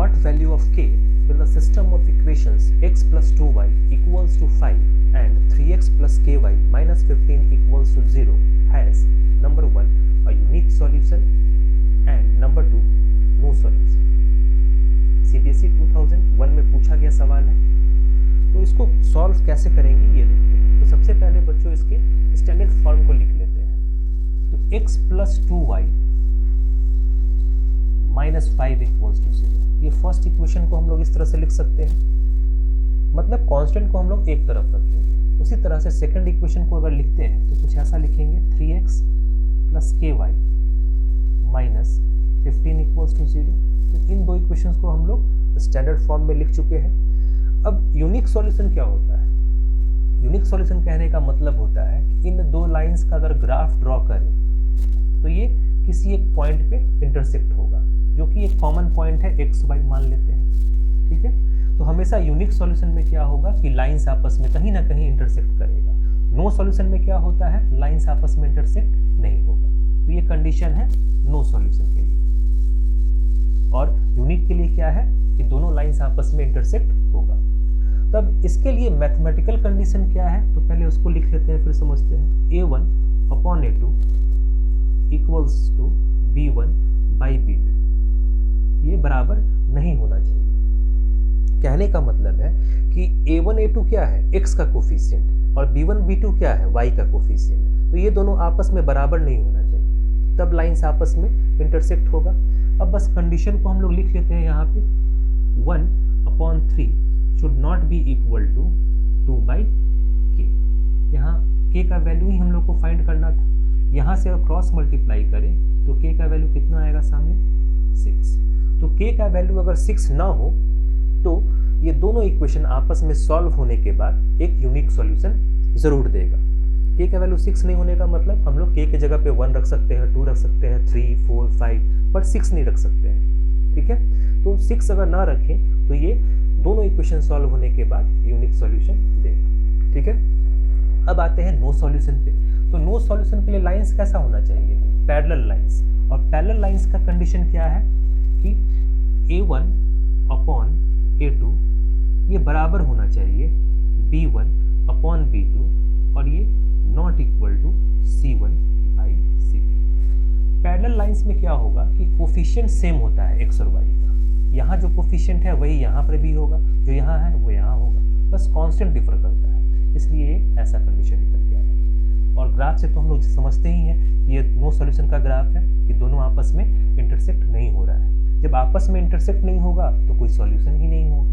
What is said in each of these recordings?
what value of k will the system of equations x plus 2y equals to 5 and 3x plus ky minus 15 equals to 0 has number 1 a unique solution and number 2 no solution। CBSE 2001 में पूछा गया सवाल है, तो इसको solve कैसे करेंगे ये देखते हैं। तो सबसे पहले बच्चों इसके स्टैंडर्ड फॉर्म को लिख लेते हैं। तो x plus 2y minus 5 equals to 0, ये फर्स्ट इक्वेशन को हम लोग इस तरह से लिख सकते हैं, मतलब कांस्टेंट को हम लोग एक तरफ रखेंगे। उसी तरह से सेकंड इक्वेशन को अगर लिखते हैं तो कुछ ऐसा लिखेंगे 3x plus ky minus 15 equals to 0। तो इन दो इक्वेशंस को हम लोग स्टैंडर्ड फॉर्म में लिख चुके हैं। अब यूनिक सॉल्यूशन क्या होता है? यूनिक सॉल्यूशन कहने का मतलब होता है कि इन दो लाइंस का अगर ग्राफ ड्रॉ करें तो ये किसी एक पॉइंट पे इंटरसेक्ट होगा, जो कि एक कॉमन पॉइंट है एक्स वाई मान लेते हैं, ठीक है। तो हमेशा यूनिक सॉल्यूशन में क्या होगा कि लाइंस आपस में कहीं ना कहीं इंटरसेक्ट करेगा। नो सॉल्यूशन में क्या होता है, लाइंस आपस में इंटरसेक्ट नहीं होगा। तो ये कंडीशन है नो सॉल्यूशन के लिए। और यूनिक के लिए क्या है कि दोनों लाइंस आपस में इंटरसेक्ट होगा। तब इसके लिए मैथमेटिकल कंडीशन क्या है, तो पहले उसको लिख लेते हैं, फिर समझते हैं। a1 upon a2 equals to b1 by b2, ये बराबर नहीं होना चाहिए। कहने का मतलब है कि a1 a2 क्या है, x का कोफिशिएंट, और b1 b2 क्या है, y का कोफिशिएंट। तो ये दोनों आपस में बराबर नहीं होना चाहिए, तब लाइंस आपस में इंटरसेक्ट होगा। अब बस कंडीशन को हम लोग लिख लेते हैं यहाँ पे, 1/3 should not be equal to 2/k। यहाँ k का वैल्यू ही हम लोग को फाइंड करना था। यहाँ से अगर क्रॉस मल्टीप्लाई करें तो k का वैल्यू कितना आएगा सामने, 6। तो k का वैल्यू अगर 6 ना हो तो ये दोनों इक्वेशन आपस में सॉल्व होने के बाद एक यूनिक सॉल्यूशन जरूर देगा। k का वैल्यू 6 नहीं होने का मतलब हम लोग k के जगह पे 1 रख सकते हैं, 2 रख सकते हैं, 3, 4, 5, पर 6 नहीं रख सकते हैं, ठीक है। तो 6 अगर ना रखें तो ये दोनों इक्वेशन सॉल्व होने के बाद यूनिक सॉल्यूशन देगा, ठीक है। अब आते हैं नो सॉल्यूशन पे। तो नो सॉल्यूशन के लिए लाइंस कैसा होना चाहिए, पैरेलल लाइंस। और पैरेलल लाइंस का कंडीशन क्या है कि a1 अपॉन a2 ये बराबर होना चाहिए b1 अपॉन b2, और ये not equal to c1 by c2। Parallel lines में क्या होगा कि कोफिशिएंट सेम होता है x और y का। यहाँ जो कोफिशिएंट है वही यहाँ पर भी होगा, जो यहाँ है वो यहाँ होगा, बस कांस्टेंट डिफर करता है, इसलिए ऐसा कंडीशन निकल गया है। और ग्राफ से तो हम लोग समझते ही हैं कि ये नो सॉल्यूशन का ग्राफ है कि दोनों आपस में इंटरसेक्ट नहीं हो रहा है। जब आपस में इंटरसेक्ट नहीं होगा तो कोई सॉल्यूशन ही नहीं होगा।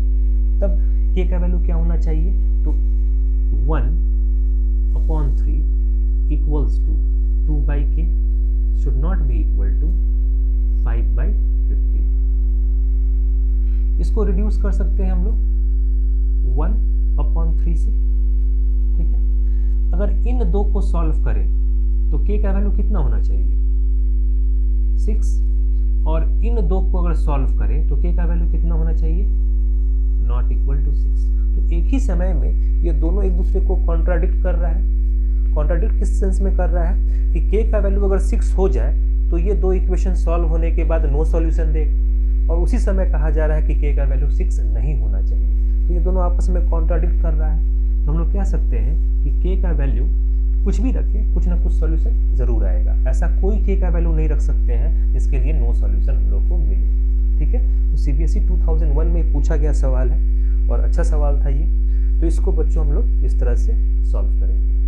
तब k का वैल्यू क्या होना चाहिए, तो 1/3 equals to 2/k should not be equal to 5/50। इसको रिड्यूस कर सकते हैं हम लोग 1/3 से, ठीक है। अगर इन दो को सॉल्व करें तो k का वैल्यू कितना होना चाहिए, 6, और इन दो को अगर सॉल्व करें तो k का वैल्यू कितना होना चाहिए, नॉट इक्वल टू 6। तो एक ही समय में ये दोनों एक दूसरे को कॉन्ट्राडिक्ट कर रहा है। कॉन्ट्राडिक्ट किस सेंस में कर रहा है कि k का वैल्यू अगर 6 हो जाए तो ये दो इक्वेशन सॉल्व होने के बाद नो सॉल्यूशन देगा, और उसी समय कहा जा रहा है कि k का वैल्यू 6 नहीं होना चाहिए। तो ये दोनों आपस में कॉन्ट्राडिक्ट कर रहा है। तो हम लोग कह सकते हैं कि k का वैल्यू कुछ भी रखें, कुछ ना कुछ सॉल्यूशन जरूर आएगा। ऐसा कोई k का वैल्यू नहीं रख सकते हैं जिसके लिए नो सॉल्यूशन हम लोग को मिले, ठीक है। तो CBSE 2001 में पूछा गया सवाल है और अच्छा सवाल था ये। तो इसको बच्चों हम लोग इस तरह से सॉल्व करेंगे।